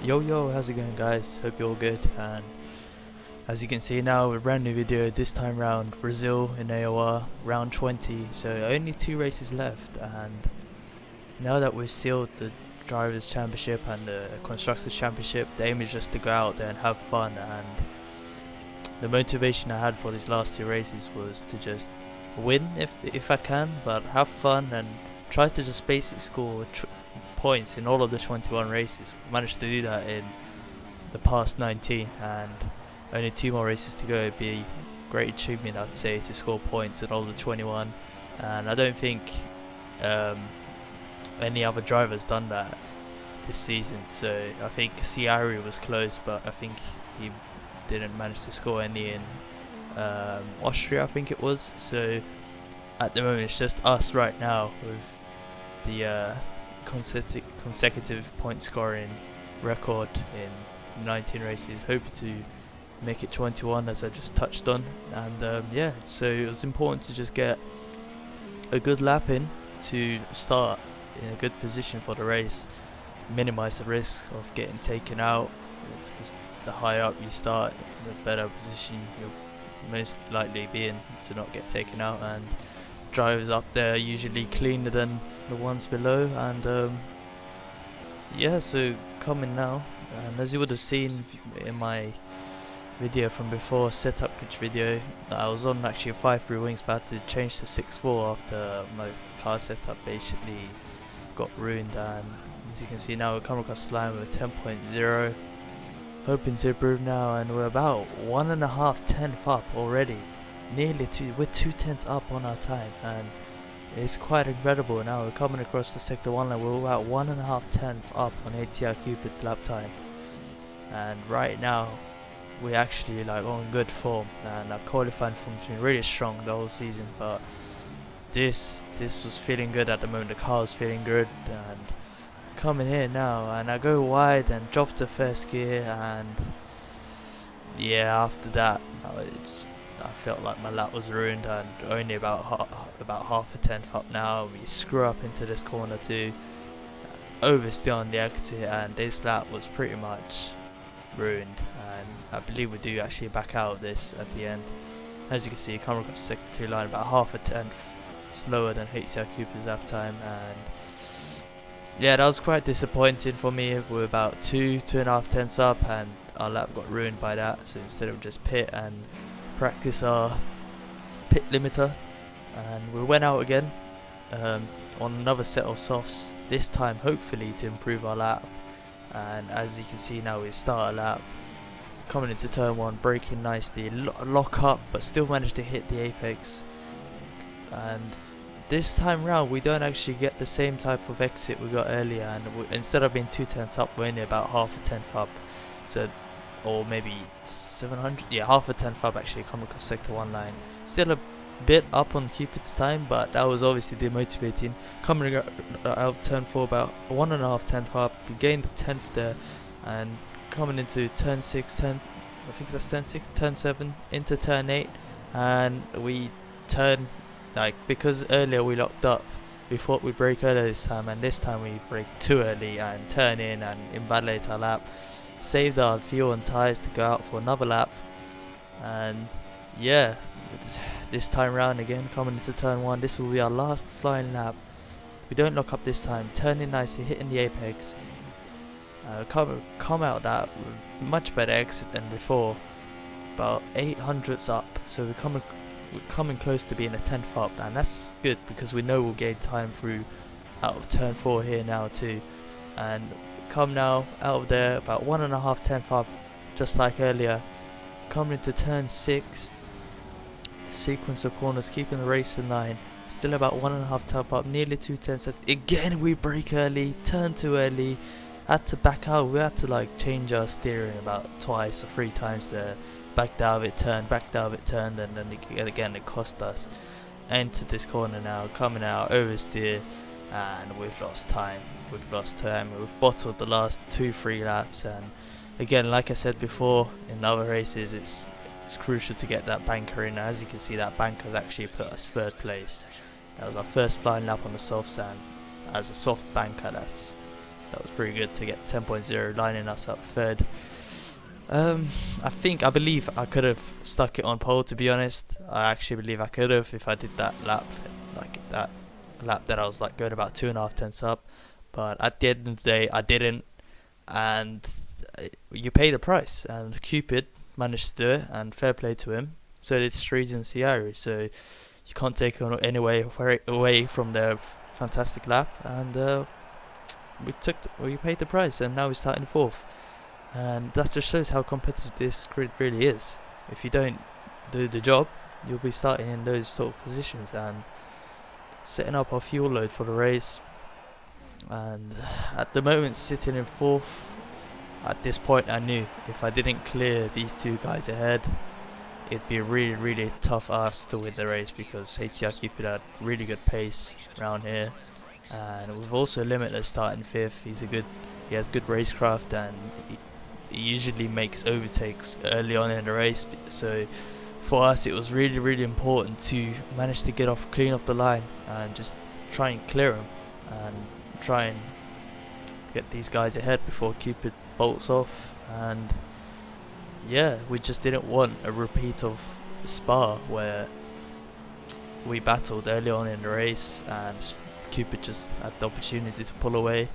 Yo, how's it going, guys? Hope you're all good. And as you can see now, a brand new video. This time round, Brazil in AOR, round 20. So only 2 races left, and now that we've sealed the Drivers' Championship and the Constructors' Championship, the aim is just to go out there and have fun. And the motivation I had for these last 2 races was to just win if I can, but have fun and try to just basically score points in all of the 21 races. We've managed to do that in the past 19, and only 2 more races to go. It'd be a great achievement, I'd say, to score points in all the 21, and I don't think any other driver's done that this season. So I think Ciari was close, but I think he didn't manage to score any in Austria, I think it was. So at the moment it's just us right now with the consecutive point scoring record in 19 races, hoping to make it 21 as I just touched on. And yeah, so it was important to just get a good lap in to start in a good position for the race, minimize the risk of getting taken out. It's just the higher up you start, the better position you'll most likely be in to not get taken out, and drivers up there are usually cleaner than the ones below. And yeah, so coming now, and as you would have seen in my video from before, setup glitch video, I was on actually a 5.3 wings, but I had to change to 6.4 after my car setup basically got ruined. And as you can see now, we're coming across the line with a 10.0, hoping to improve now, and we're about 1.5 tenths up already, nearly we're 2 tenths up on our time, and it's quite incredible. Now we're coming across the sector 1 line, we're about 1.5 tenths up on ATR Cupid's lap time, and right now we're actually like on good form, and our qualifying form's been really strong the whole season, but this was feeling good at the moment. The car was feeling good, and coming here now, and I go wide and drop to first gear, and yeah, after that I felt like my lap was ruined, and only about half a tenth up now. We screw up into this corner too, oversteer on the exit, and this lap was pretty much ruined, and I believe we do actually back out of this at the end. As you can see, come across the sector 2 line about half a tenth slower than HCR Cooper's lap time, and yeah, that was quite disappointing for me. We're about 2.5 tenths up, and our lap got ruined by that. So instead of just pit and practice our pit limiter, and we went out again on another set of softs, this time hopefully to improve our lap. And as you can see now, we start a lap coming into turn 1, braking nicely, lock up, but still managed to hit the apex. And this time round we don't actually get the same type of exit we got earlier, and instead of being 2 tenths up, we're only about half a tenth up. So, or maybe 700, yeah, half a tenth up actually, coming across sector 1 line. Still a bit up on Cupid's time, but that was obviously demotivating. Coming out of turn 4 about 1.5 tenths up, we gained the 10th there, and coming into turn 6, I think that's turn 6, turn 7, into turn 8, and we turn, like, because earlier we locked up, we thought we'd brake earlier this time, and this time we brake too early and turn in and invalidate our lap, saved our fuel and tyres to go out for another lap. And yeah, this time round again, coming into turn 1, this will be our last flying lap. We don't lock up this time, turning nicely, hitting the apex, come out that with much better exit than before, about 800ths up, so we're coming close to being a 10th up, and that's good because we know we'll gain time through out of turn 4 here now too. And come now out of there about 1.5 tenths up, just like earlier. Coming into turn 6, sequence of corners, keeping the race in line, still about 1.5 tenths up, nearly 2 tenths. Again we brake early, turn too early, had to back out. We had to like change our steering about twice or 3 times there. Backed out of it, turned, backed out of it, turned, and then again it cost us. Entered this corner now, coming out, oversteer, and we've lost time. We've bottled the last 2-3 laps, and again, like I said before, in other races it's crucial to get that banker in. As you can see, that banker's actually put us 3rd place. That was our first flying lap on the soft sand. As a soft banker, that's that was pretty good to get 10.0, lining us up third. I believe I could have stuck it on pole, to be honest. I actually believe I could have if I did that lap, like that lap that I was like going about 2.5 tenths up. But at the end of the day, I didn't, and you pay the price. And Cupid managed to do it, and fair play to him. So did Streets and Ciari. So you can't take any away from their fantastic lap, and we paid the price, and now we're starting fourth. And that just shows how competitive this grid really is. If you don't do the job, you'll be starting in those sort of positions and setting up our fuel load for the race. And at the moment, sitting in fourth, at this point I knew if I didn't clear these two guys ahead, it'd be a really tough ask to win the race, because ATR Cupid had really good pace around here, and we've also Limitless starting fifth. He has good racecraft, and he usually makes overtakes early on in the race. So for us, it was really important to manage to get clean off the line and just try and clear them and try and get these guys ahead before Cupid bolts off. And yeah, we just didn't want a repeat of Spa, where we battled early on in the race and Cupid just had the opportunity to pull away,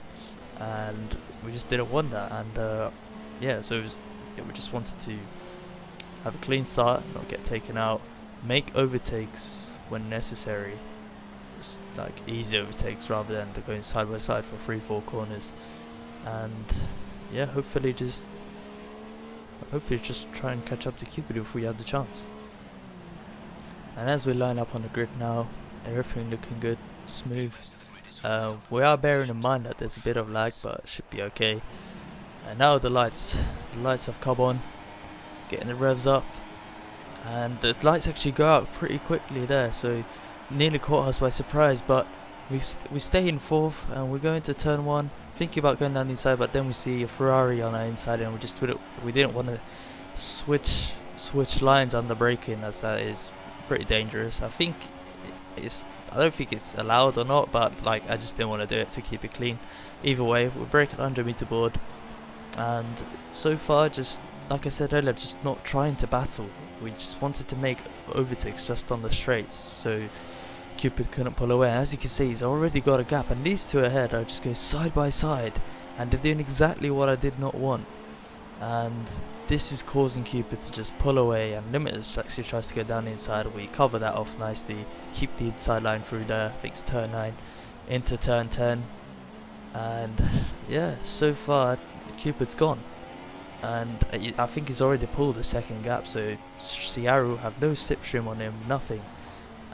and we just didn't want that. And yeah, so we just wanted to have a clean start, not get taken out, make overtakes when necessary, just like easy overtakes rather than going side by side for 3-4 corners. And yeah, hopefully just try and catch up to Cupid if we have the chance. And as we line up on the grid now, everything looking good, smooth. We are bearing in mind that there's a bit of lag, but it should be okay. And now the lights have come on, getting the revs up, and the lights actually go out pretty quickly there, so nearly caught us by surprise. But we stay in fourth, and we're going to turn one, thinking about going down the inside, but then we see a Ferrari on our inside, and we didn't want to switch lines under braking, as that is pretty dangerous. I don't think it's allowed or not, but like I just didn't want to do it to keep it clean. Either way, we're braking 100 meter board, and so far, just like I said earlier, just not trying to battle. We just wanted to make overtakes just on the straights, so Cupid couldn't pull away. And as you can see, he's already got a gap, and these two ahead are just going side by side, and they're doing exactly what I did not want. And this is causing Cupid to just pull away, and Limitless actually tries to go down the inside. We cover that off nicely, keep the inside line through there. I think it's turn 9 into turn 10, and yeah, so far Cupid's gone, and I think he's already pulled the second gap, so Ciari will have no slipstream on him, nothing.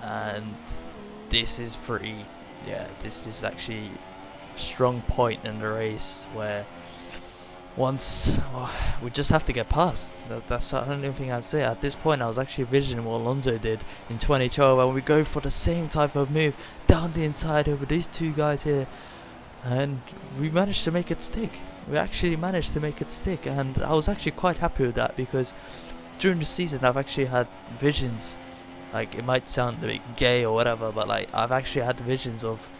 And this is this is actually a strong point in the race, where we just have to get past. That's the only thing I'd say. At this point, I was actually envisioning what Alonso did in 2012, and we go for the same type of move down the inside over these two guys here, and we managed to make it stick. We actually managed to make it stick, and I was actually quite happy with that, because during the season I've actually had visions, like it might sound a bit gay or whatever, but like I've actually had visions of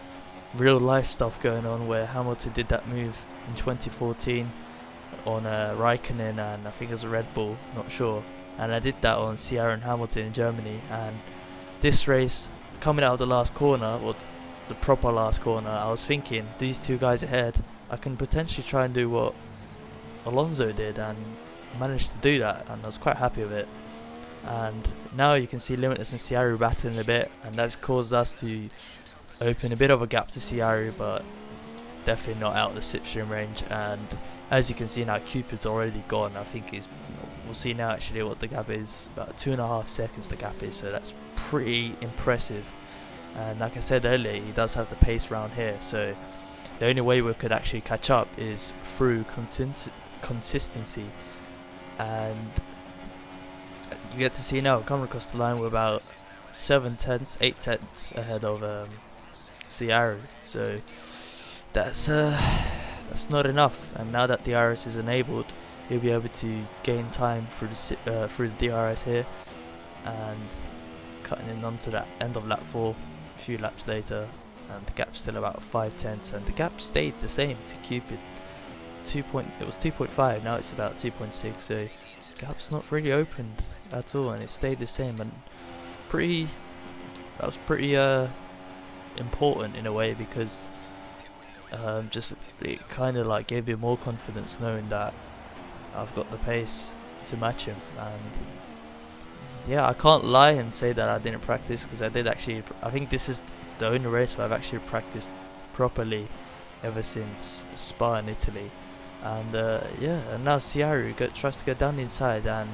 real life stuff going on, where Hamilton did that move in 2014 on Raikkonen, and I think it was a Red Bull, not sure, and I did that on Ciari and Hamilton in Germany. And this race, coming out of the last corner, or the proper last corner, I was thinking, these two guys ahead, I can potentially try and do what Alonso did, and managed to do that, and I was quite happy with it. And now you can see Limitless and Ciari battling a bit, and that's caused us to open a bit of a gap to Ciari, but definitely not out of the slipstream range. And as you can see now, Cupid's already gone. I think we'll see now actually what the gap is, about 2.5 seconds the gap is, so that's pretty impressive. And like I said earlier, he does have the pace around here, so the only way we could actually catch up is through consistency. And you get to see now, coming across the line, we're about 8 tenths ahead of Ciari, so that's not enough. And now that the DRS is enabled, he'll be able to gain time through the DRS here, and cutting in onto that end of lap 4 a few laps later, and the gap's still about 5/10, and the gap stayed the same to Cupid. It was 2.5, now it's about 2.6, so the gap's not really opened at all, and it stayed the same. And that was pretty important in a way, because just it kind of like gave me more confidence knowing that I've got the pace to match him. And yeah, I can't lie and say that I didn't practice, because I did actually. I think this is the only race where I've actually practiced properly ever since Spa in Italy. And yeah, and now Ciaru tries to go down the inside, and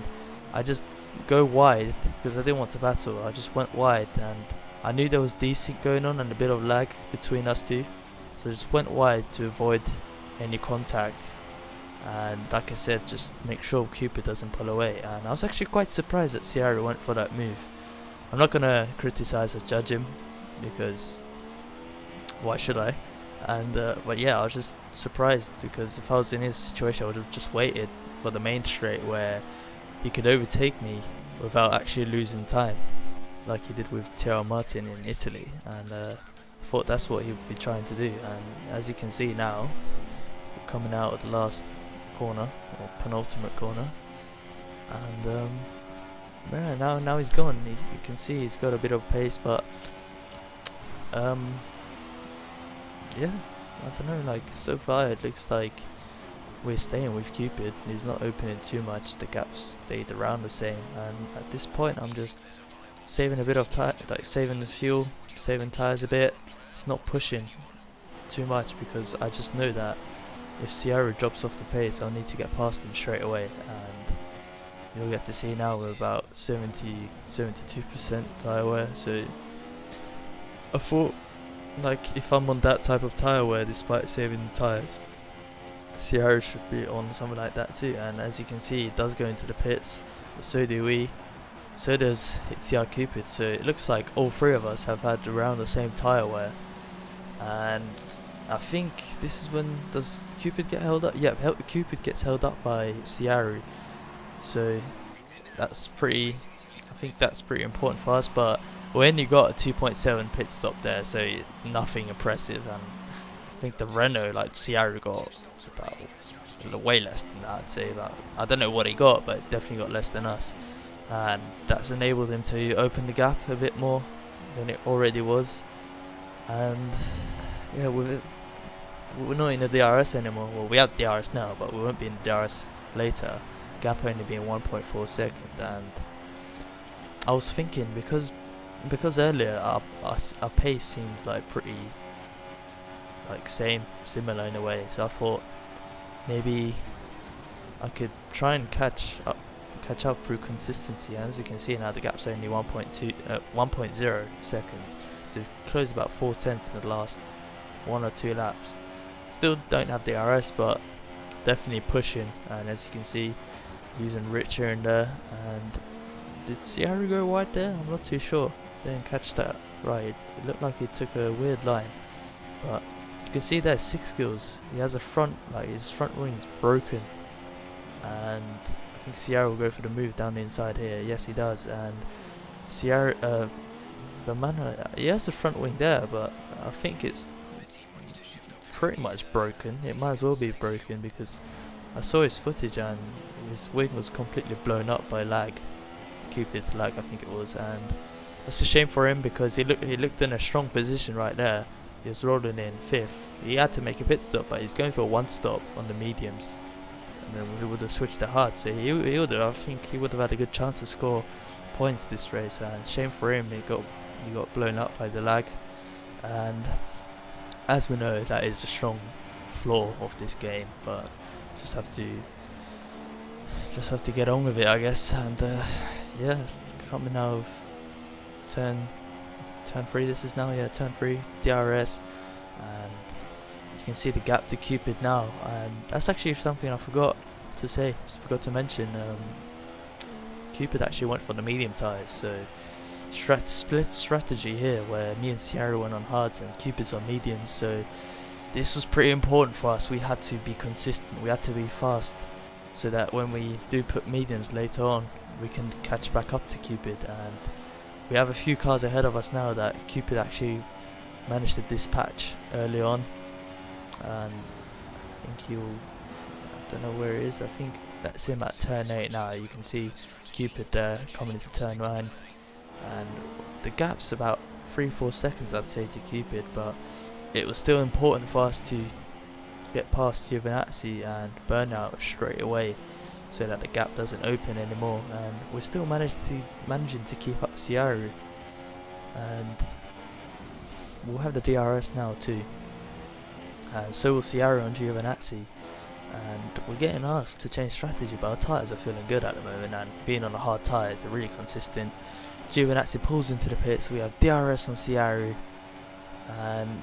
I just go wide because I didn't want to battle. I just went wide, and I knew there was desync going on and a bit of lag between us two, so I just went wide to avoid any contact. And like I said, just make sure Cupid doesn't pull away. And I was actually quite surprised that Ciaru went for that move. I'm not gonna criticize or judge him, because why should I? And but yeah, I was just surprised, because if I was in his situation, I would have just waited for the main straight where he could overtake me without actually losing time, like he did with Teo Martin in Italy. And I thought that's what he would be trying to do. And as you can see now, we're coming out of the last corner, or penultimate corner, and yeah, now he's gone. You can see he's got a bit of pace, but yeah, I don't know, like so far it looks like we're staying with Cupid. He's not opening too much, the gaps stayed around the same, and at this point I'm just saving a bit of time, like saving the fuel, saving tyres a bit, just not pushing too much, because I just know that if Ciaru drops off the pace, I'll need to get past him straight away. And you'll get to see now we're about 72% tyre wear, so I thought, like, if I'm on that type of tyre wear despite saving the tyres, Ciaru should be on something like that too. And as you can see, he does go into the pits, so do we, so does Italia Cupid, so it looks like all three of us have had around the same tyre wear. And I think this is when, does Cupid get held up? Yeah, Cupid gets held up by Ciaru, so that's pretty, I think that's pretty important for us. But we only got a 2.7 pit stop there, so nothing impressive. And I think the Renault, like Ciaru, got about way less than that. I'd say about, I don't know what he got, but definitely got less than us, and that's enabled him to open the gap a bit more than it already was. And yeah, we're not in the DRS anymore. Well, we have DRS now, but we won't be in the DRS later. Gap only being 1.4 seconds. And I was thinking, because earlier our pace seemed like pretty like similar in a way, so I thought maybe I could try and catch up through consistency. And as you can see now, the gap's only 1.0 seconds, so we've closed about 4/10 in the last 1 or 2 laps. Still don't have DRS, but definitely pushing. And as you can see, using Rich here and there. And did Ciaru go wide there? I'm not too sure. Didn't catch that right. It looked like he took a weird line, but you can see there's 6 skills. He has a front, like his front wing's broken, and I think Ciaru will go for the move down the inside here. Yes, he does. And Ciaru, the man, he has the front wing there, but I think it's pretty much broken. It might as well be broken, because I saw his footage and his wing was completely blown up by lag, Cupid's lag I think it was. And it's a shame for him, because he looked in a strong position right there. He was rolling in 5th. He had to make a pit stop, but he's going for a 1 stop on the mediums, and then he would have switched to hard, so he would have, I think he would have had a good chance to score points this race. And shame for him, he got blown up by the lag. And as we know, that is a strong flaw of this game, but just have to get on with it, I guess. And yeah, coming out of turn 3, this is now, yeah, turn 3, DRS, and you can see the gap to Cupid now. And that's actually something I forgot to say, forgot to mention. Cupid actually went for the medium tyres, so split strategy here, where me and Ciaru went on hards and Cupid's on mediums. So this was pretty important for us. We had to be consistent, we had to be fast, so that when we do put mediums later on, we can catch back up to Cupid. And we have a few cars ahead of us now that Cupid actually managed to dispatch early on, and I think I don't know where he is. I think that's him at turn 8 now. You can see Cupid there coming into turn 9, and the gap's about 3-4 seconds I'd say to Cupid, but it was still important for us to get past Giovinazzi and Burnout straight away so that the gap doesn't open anymore, and we're still managing to keep up Ciaru, and we'll have the DRS now too, and so will Ciaru on Giovinazzi, and we're getting asked to change strategy, but our tyres are feeling good at the moment, and being on the hard tyres are really consistent. Giovinazzi pulls into the pits, we have DRS on Ciaru, and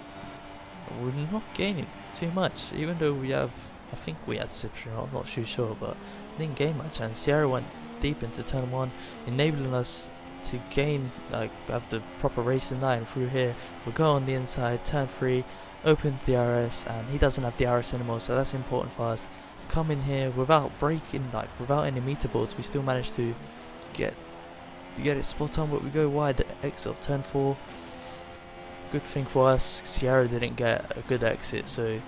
we're not gaining too much, even though we have, I think we had Cipri, I'm not too sure, but we didn't gain much, and Ciaru went deep into turn 1, enabling us to gain, like, have the proper racing line through here. We'll go on the inside, turn 3, open DRS, and he doesn't have DRS anymore, so that's important for us. Come in here without breaking, like without any meter boards, we still managed to get it spot on, but we go wide at exit of turn 4. Good thing for us, Ciaru didn't get a good exit, so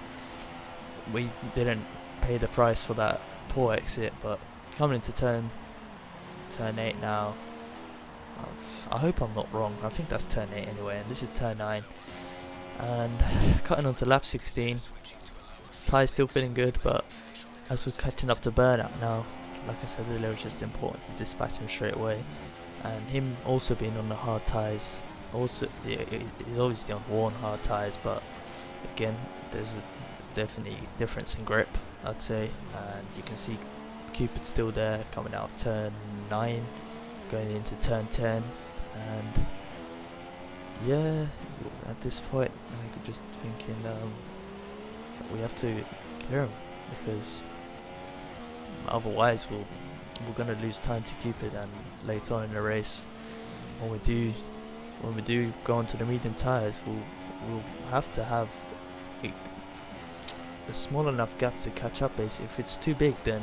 we didn't pay the price for that poor exit. But coming into turn 8 now, I hope I'm not wrong, I think that's turn 8 anyway, and this is turn 9, and cutting on to lap 16. Tyre's still feeling good, but as we're catching up to Burnout now, like I said earlier, it's just important to dispatch him straight away, and him also being on the hard tyres. Also, he's obviously on worn hard tyres, but again, there's definitely a difference in grip, I'd say, and you can see Cupid still there coming out of turn 9, going into turn 10, and yeah, at this point, I'm just thinking we have to clear him, because otherwise we're going to lose time to Cupid, and later on in the race, when we do go onto the medium tyres, we'll have to have a small enough gap to catch up. Basically, if it's too big, then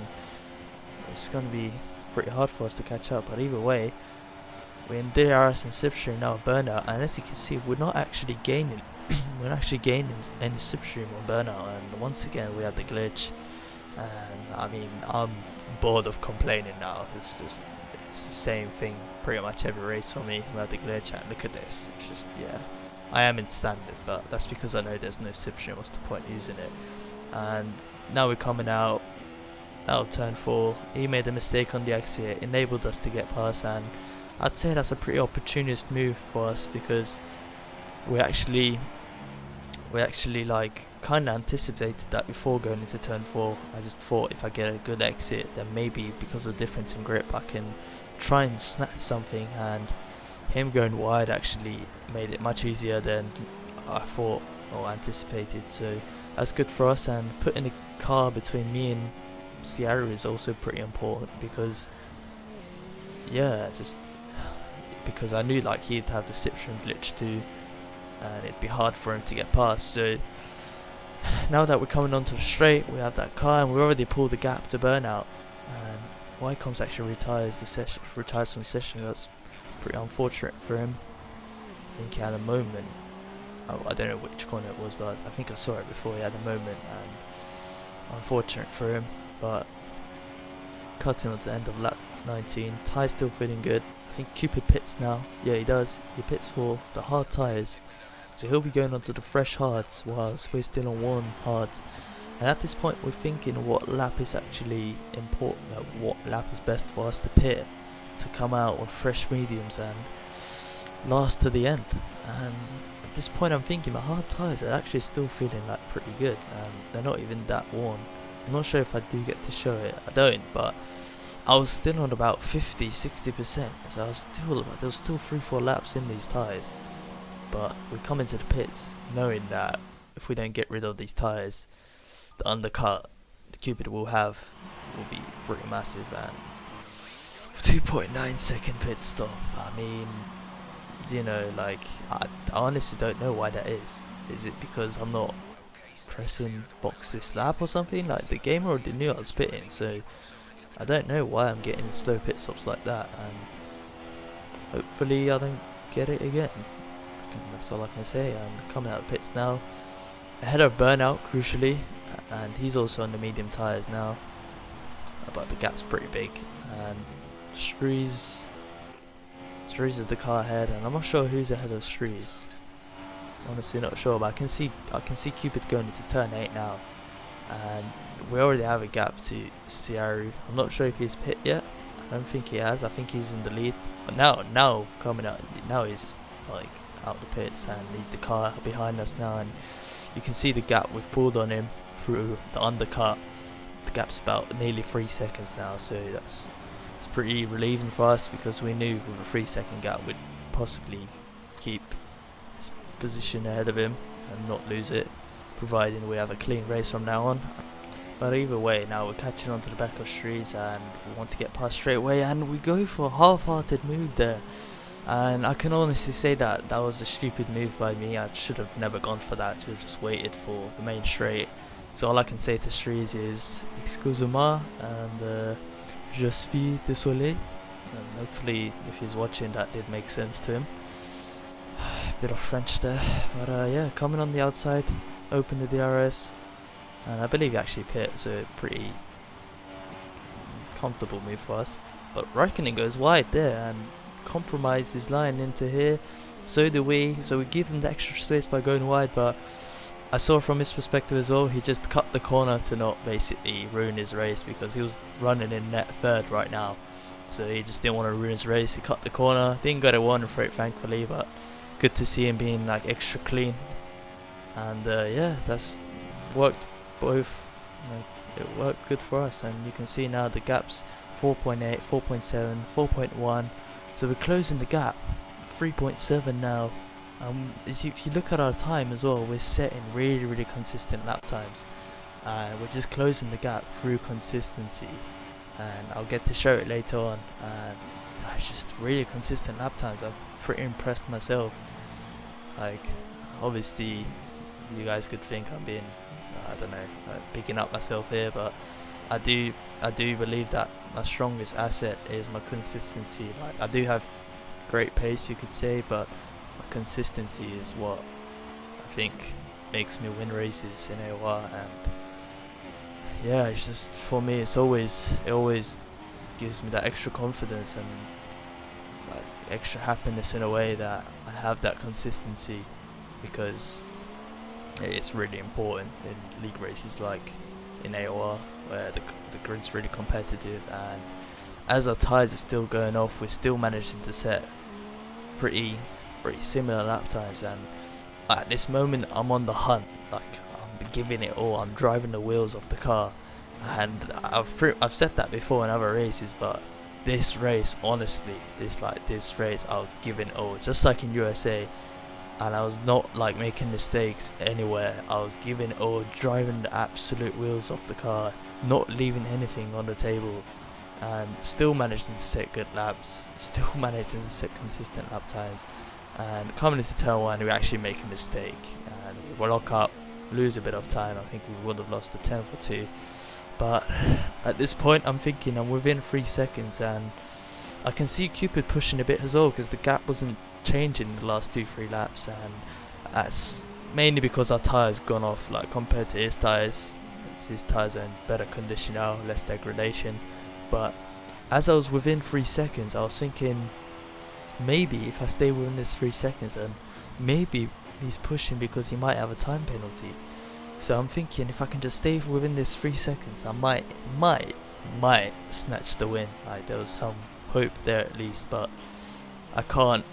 it's going to be pretty hard for us to catch up. But either way, we're in DRS and slipstream now, Burnout, and as you can see, we're not actually gaining. We're not actually gaining any slipstream on Burnout, and once again we had the glitch. And I mean, I'm bored of complaining now. It's the same thing pretty much every race for me. We had the glitch, and look at this. It's just, yeah, I am in standard, but that's because I know there's no slipstream. What's the point using it? And now we're coming out of turn 4. He made a mistake on the exit, enabled us to get past, and I'd say that's a pretty opportunist move for us, because we actually like kind of anticipated that before going into turn 4. I just thought if I get a good exit, then maybe because of the difference in grip I can try and snatch something, and him going wide actually made it much easier than I thought or anticipated, so that's good for us. And putting a car between me and Ciaru is also pretty important, because yeah, just because I knew like he'd have the slipstream glitch too, and it'd be hard for him to get past. So now that we're coming onto the straight, we have that car, and we already pulled the gap to Burnout, and Wycombs actually retires from session. That's pretty unfortunate for him. I think he had a moment, I don't know which corner it was, but I think I saw it before. He had a moment, and unfortunate for him. But cutting on to the end of lap 19, Tyre's still feeling good. I think Cupid pits now. Yeah, he does. He pits for the hard tyres, so he'll be going onto the fresh hards whilst we're still on worn hards. And at this point, we're thinking what lap is actually important, like what lap is best for us to pit to come out on fresh mediums and last to the end. And at this point, I'm thinking my hard tyres are actually still feeling like pretty good, and they're not even that worn. I'm not sure if I do get to show it. I don't, but I was still on about 50-60%, so there was still 3-4 laps in these tyres. But we come into the pits knowing that if we don't get rid of these tyres, the undercut the Cupid will be pretty massive. And 2.9 second pit stop, I mean, you know, like I honestly don't know why that is. Is it because I'm not pressing box this lap or something? Like the game already knew I was pitting, so I don't know why I'm getting slow pit stops like that, and hopefully I don't get it again. that's all I can say. And coming out of the pits now, ahead of Burnout, crucially, and he's also on the medium tyres now, but the gap's pretty big. And Strees is the car ahead, and I'm not sure who's ahead of Strees. Honestly, not sure, but I can see Cupid going into turn 8 now, and we already have a gap to Ciaru. I'm not sure if he's pit yet. I don't think he has. I think he's in the lead. But now coming out, now he's like out the pits, and he's the car behind us now, and you can see the gap we've pulled on him through the undercut. The gap's about nearly 3 seconds now, so it's pretty relieving for us, because we knew with a 3-second gap we'd possibly keep his position ahead of him and not lose it, providing we have a clean race from now on. But either way, now we're catching on to the back of Streets, and we want to get past straight away, and we go for a half-hearted move there. And I can honestly say that was a stupid move by me. I should have never gone for that. Should have just waited for the main straight. So all I can say to Streets is excusez-moi and je suis désolé. And hopefully, if he's watching, that did make sense to him. Bit of French there, but yeah, coming on the outside, open the DRS, and I believe he actually pit, so pretty comfortable move for us. But Raikkonen goes wide there and compromised his line into here. So do we. So we give him the extra space by going wide, but I saw from his perspective as well, he just cut the corner to not basically ruin his race, because he was running in net third right now. So he just didn't want to ruin his race. He cut the corner, didn't get a 1 for it thankfully, but good to see him being like extra clean. And yeah, that's worked both. Like, it worked good for us, and you can see now the gaps 4.8, 4.7, 4.1. So we're closing the gap, 3.7 now. If you look at our time as well, we're setting really consistent lap times, and we're just closing the gap through consistency. And I'll get to show it later on. And it's just really consistent lap times. I'm pretty impressed myself. Like, obviously, you guys could think I'm being, I don't know, picking up myself here, but I do believe that my strongest asset is my consistency. Like, I do have great pace, you could say, but my consistency is what I think makes me win races in AOR. And yeah, it's just, for me, it always gives me that extra confidence and like extra happiness in a way, that I have that consistency, because it's really important in league races like in AOR, where the grid's really competitive, and as our tyres are still going off, we're still managing to set pretty similar lap times. And at this moment, I'm on the hunt. Like, I'm giving it all. I'm driving the wheels off the car, and I've said that before in other races, but this race, honestly, this race, I was giving it all, just like in USA. And I was not like making mistakes anywhere. I was giving it all, driving the absolute wheels off the car, not leaving anything on the table, and still managing to set good laps, still managing to set consistent lap times. And coming into turn 1, we actually make a mistake, and we lock up, lose a bit of time. I think we would have lost a 10th or 2. But at this point, I'm thinking I'm within 3 seconds, and I can see Cupid pushing a bit as well, because the gap wasn't changing in the last 2-3 laps, and that's mainly because our tyres gone off. Like, compared to his tyres, his tyres are in better condition now, less degradation. But as I was within 3 seconds, I was thinking, maybe if I stay within this 3 seconds, then maybe he's pushing because he might have a time penalty. So I'm thinking, if I can just stay within this 3 seconds, I might snatch the win. Like, there was some hope there at least, but I can't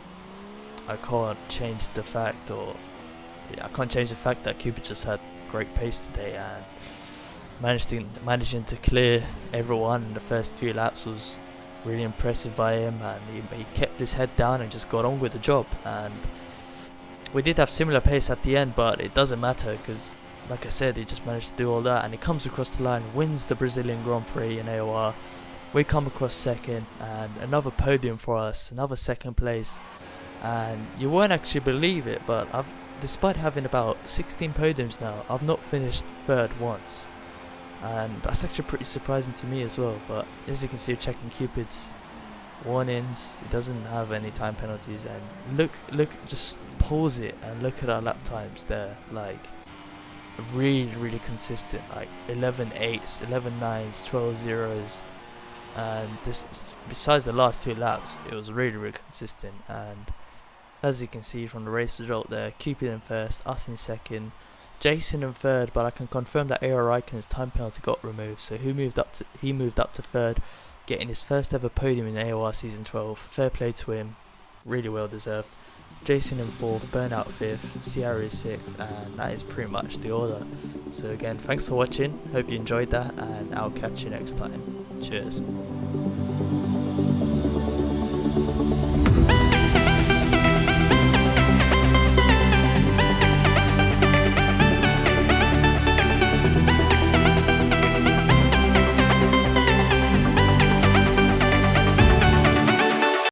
change the fact, I can't change the fact that Cupid just had great pace today, and managing to clear everyone in the first few laps was really impressive by him. And he kept his head down and just got on with the job. And we did have similar pace at the end, but it doesn't matter, because like I said, he just managed to do all that, and he comes across the line, wins the Brazilian Grand Prix in AOR. We come across second, and another podium for us, another second place. And you won't actually believe it, but despite having about 16 podiums now, I've not finished third once, and that's actually pretty surprising to me as well. But as you can see, checking Cupid's warnings, he doesn't have any time penalties, and look, just pause it and look at our lap times, they're like really consistent, like 11 8s, 11 9s, 12 zeros, and this, besides the last 2 laps, it was really consistent. And as you can see from the race result there, Cupid in first, us in second, Jason in third, but I can confirm that AOR Raikkonen's time penalty got removed, so he moved up to third, getting his first ever podium in AOR season 12. Fair play to him, really well deserved. Jason in fourth, Burnout fifth, Sierra is sixth, and that is pretty much the order. So again, thanks for watching, hope you enjoyed that, and I'll catch you next time. Cheers.